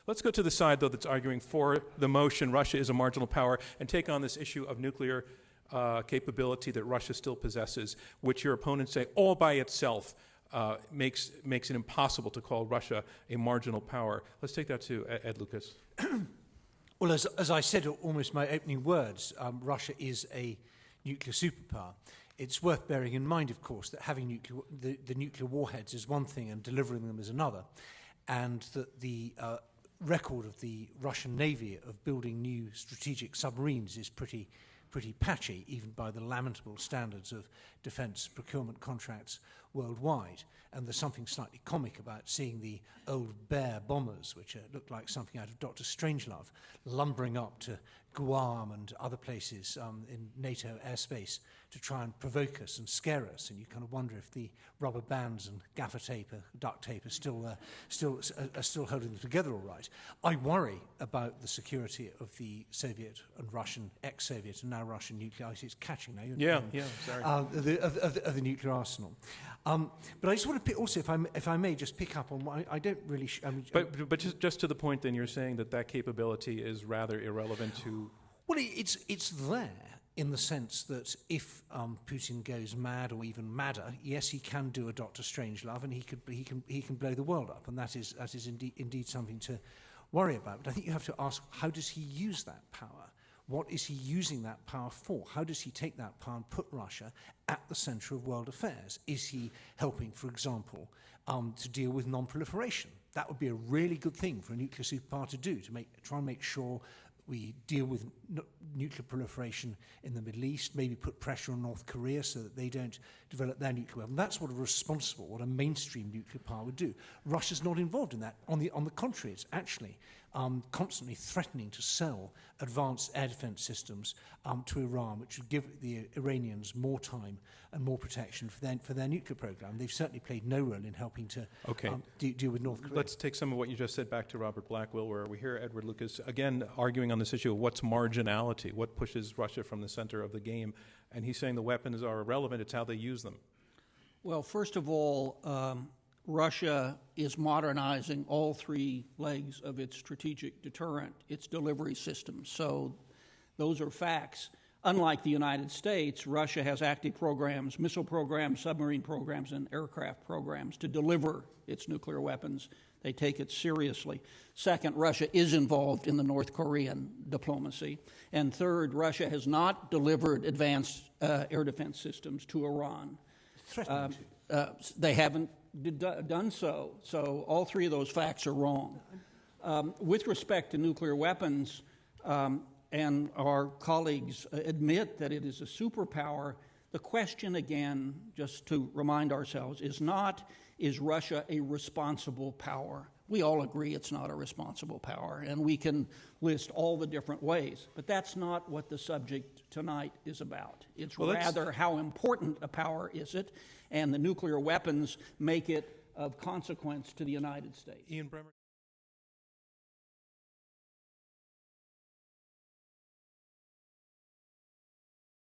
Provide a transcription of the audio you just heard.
Let's go to the side, though, that's arguing for the motion, Russia is a marginal power, and take on this issue of nuclear capability that Russia still possesses, which your opponents say all by itself makes it impossible to call Russia a marginal power. Let's take that to Ed Lucas. Well, as I said almost my opening words, Russia is a nuclear superpower. It's worth bearing in mind, of course, that having the nuclear warheads is one thing and delivering them is another, and that the record of the Russian Navy of building new strategic submarines is pretty patchy, even by the lamentable standards of defence procurement contracts worldwide. And there's something slightly comic about seeing the old Bear bombers, which look like something out of Dr. Strangelove, lumbering up to Guam and other places in NATO airspace to try and provoke us and scare us. And you kind of wonder if the rubber bands and gaffer tape, duct tape, are still holding them together all right. I worry about the security of the Soviet and Russian, ex-Soviet and now Russian nuclear. It's catching now. Sorry. Of the nuclear arsenal. But I just want to also, if I may, just pick up on what I don't really. But just to the point, then you're saying that capability is rather irrelevant to. Well, it's there in the sense that if Putin goes mad or even madder, yes, he can do a Dr. Strangelove, and he can blow the world up, and that is indeed something to worry about. But I think you have to ask, how does he use that power? What is he using that power for? How does he take that power and put Russia at the centre of world affairs? Is he helping, for example, to deal with non-proliferation? That would be a really good thing for a nuclear superpower to do, to try and make sure we deal with nuclear proliferation in the Middle East, maybe put pressure on North Korea so that they don't develop their nuclear weapon. That's what a mainstream nuclear power would do. Russia's not involved in that. On the contrary, it's actually constantly threatening to sell advanced air defense systems to Iran, which would give the Iranians more time and more protection for their nuclear program. They've certainly played no role in helping to deal with North Korea. Let's take some of what you just said back to Robert Blackwill, where we hear Edward Lucas again arguing on this issue of what's marginality, what pushes Russia from the center of the game. And he's saying the weapons are irrelevant, it's how they use them. Well, first of all, Russia is modernizing all three legs of its strategic deterrent, its delivery systems. So those are facts. Unlike the United States, Russia has active programs, missile programs, submarine programs, and aircraft programs to deliver its nuclear weapons. They take it seriously. Second, Russia is involved in the North Korean diplomacy. And third, Russia has not delivered advanced air defense systems to Iran. They haven't done so. So all three of those facts are wrong. With respect to nuclear weapons, and our colleagues admit that it is a superpower, the question again, just to remind ourselves, is not, is Russia a responsible power? We all agree it's not a responsible power, and we can list all the different ways. But that's not what the subject tonight is about. It's rather how important a power is it, and the nuclear weapons make it of consequence to the United States. Ian Bremmer.